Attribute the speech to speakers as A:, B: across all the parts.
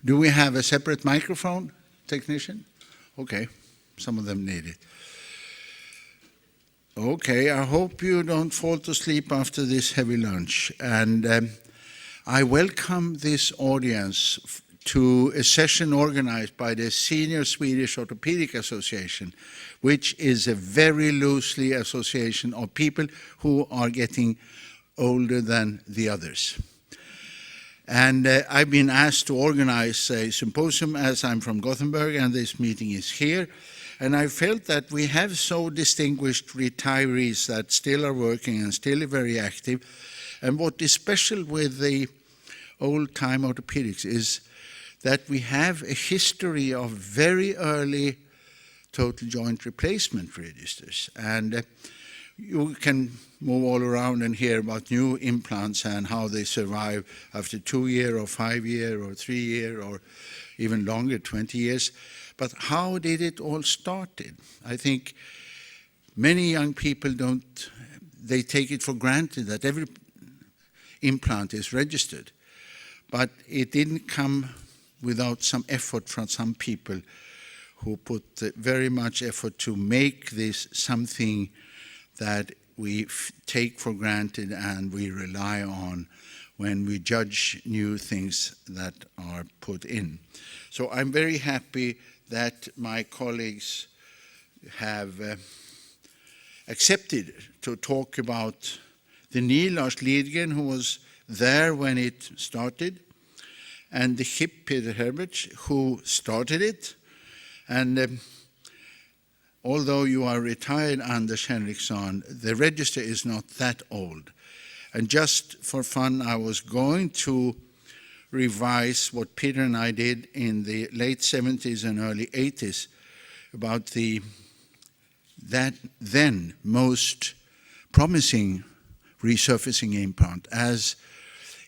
A: Do we have a separate microphone, technician? Okay, some of them need it. Okay, I hope you don't fall to sleep after this heavy lunch. And I welcome this audience to a session organized by the Senior Swedish Orthopedic Association, which is a very loosely association of people who are getting older than the others. And I've been asked to organize a symposium as I'm from Gothenburg, and this meeting is here. And I felt that we have so distinguished retirees that still are working and still are very active. And what is special with the old-time orthopedics is that we have a history of very early total joint replacement registers. And you can move all around and hear about new implants and how they survive after 2 years or 5 years or 3 years or even longer, 20 years. But how did it all started? I think many young people they take it for granted that every implant is registered. But it didn't come without some effort from some people who put very much effort to make this something that we take for granted and we rely on when we judge new things that are put in. So I'm very happy that my colleagues have accepted to talk about the knee, Lars Lidgren, who was there when it started, and the hip, Peter Herbert, who started it. And although you are retired, Anders Henriksson, the register is not that old. And just for fun, I was going to revise what Peter and I did in the late 70s and early 80s about that then most promising resurfacing implant, as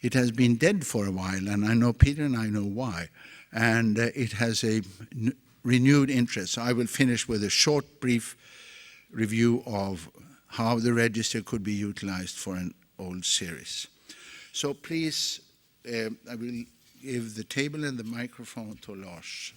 A: it has been dead for a while, and I know Peter and I know why, and it has a renewed interest. So I will finish with a short, brief review of how the register could be utilized for an old series. So please, I will give the table and the microphone to Lars.